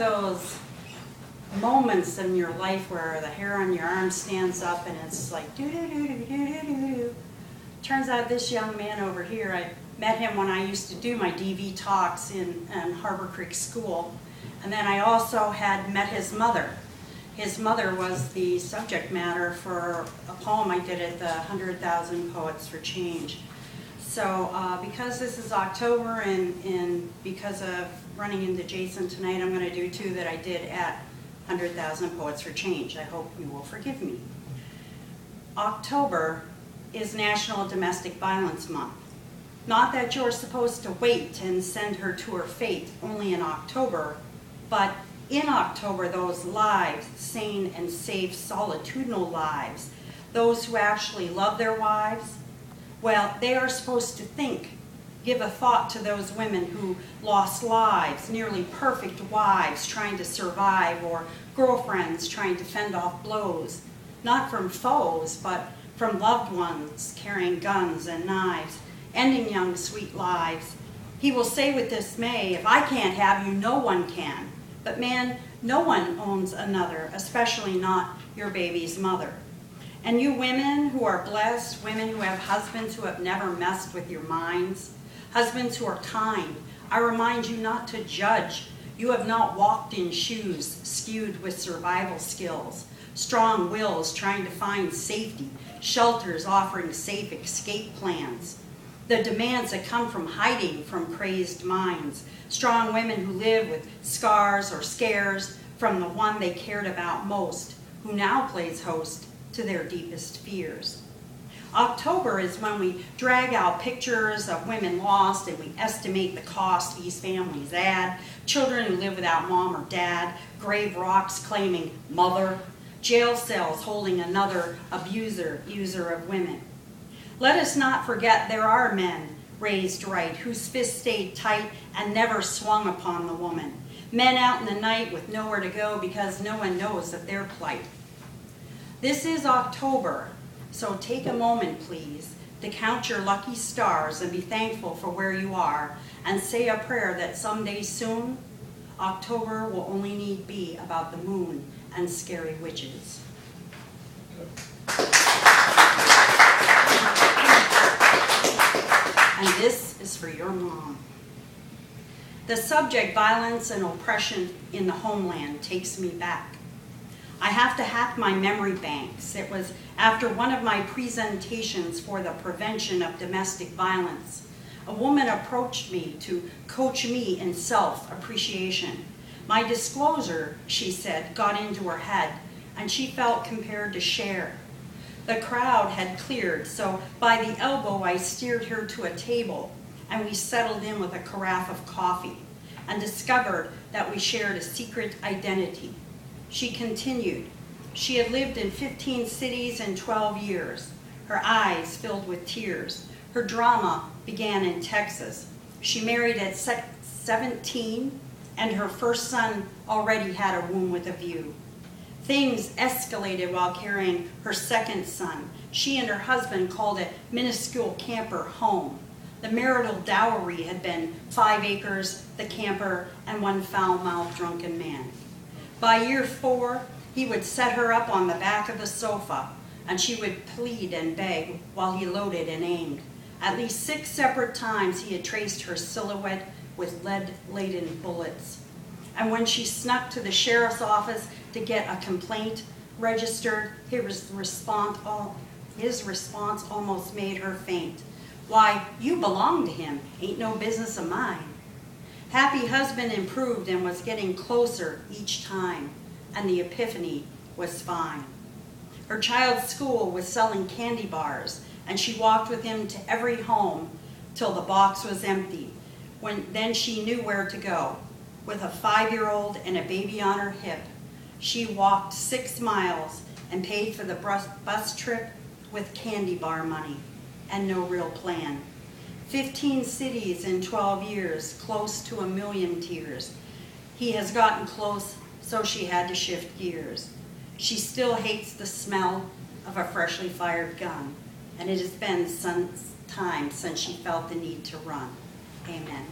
of those moments in your life where the hair on your arm stands up and it's like do-do-do-do-do-do-do. Turns out this young man over here, I met him when I used to do my DV talks in Harbor Creek School. And then I also had met his mother. His mother was the subject matter for a poem I did at the 100,000 Poets for Change. So because this is October and because of running into Jason tonight, I'm going to do two that I did at 100,000 Poets for Change. I hope you will forgive me. October is National Domestic Violence Month. Not that you're supposed to wait and send her to her fate only in October, but in October, those lives, sane and safe, solitudinal lives, those who actually love their wives, well, they are supposed to think, give a thought to those women who lost lives, nearly perfect wives trying to survive, or girlfriends trying to fend off blows, not from foes, but from loved ones carrying guns and knives, ending young, sweet lives. He will say with dismay, if I can't have you, no one can. But man, no one owns another, especially not your baby's mother. And you women who are blessed, women who have husbands who have never messed with your minds, husbands who are kind, I remind you not to judge. You have not walked in shoes skewed with survival skills, strong wills trying to find safety, shelters offering safe escape plans. The demands that come from hiding from crazed minds, strong women who live with scars or scares from the one they cared about most, who now plays host to their deepest fears. October is when we drag out pictures of women lost and we estimate the cost these families add, children who live without mom or dad, grave rocks claiming mother, jail cells holding another abuser, user of women. Let us not forget there are men raised right, whose fists stayed tight and never swung upon the woman. Men out in the night with nowhere to go because no one knows of their plight. This is October, so take a moment, please, to count your lucky stars and be thankful for where you are, and say a prayer that someday soon, October will only need be about the moon and scary witches. And this is for your mom. The subject, violence and oppression in the homeland, takes me back. I have to hack my memory banks. It was after one of my presentations for the prevention of domestic violence. A woman approached me to coach me in self-appreciation. My disclosure, she said, got into her head, and she felt compelled to share. The crowd had cleared, so by the elbow I steered her to a table, and we settled in with a carafe of coffee, and discovered that we shared a secret identity. She continued. She had lived in 15 cities in 12 years, her eyes filled with tears. Her drama began in Texas. She married at 17, and her first son already had a womb with a view. Things escalated while carrying her second son. She and her husband called a minuscule camper home. The marital dowry had been 5 acres, the camper, and one foul-mouthed drunken man. By year 4, he would set her up on the back of the sofa, and she would plead and beg while he loaded and aimed. At least 6 separate times he had traced her silhouette with lead-laden bullets. And when she snuck to the sheriff's office to get a complaint registered, his response almost made her faint. Why, you belong to him, ain't no business of mine. Happy husband improved and was getting closer each time, and the epiphany was fine. Her child's school was selling candy bars, and she walked with him to every home till the box was empty. Then she knew where to go. With a 5-year-old and a baby on her hip, she walked 6 miles and paid for the bus trip with candy bar money and no real plan. 15 cities in 12 years, close to 1 million tears. He has gotten close, so she had to shift gears. She still hates the smell of a freshly fired gun, and it has been some time since she felt the need to run. Amen.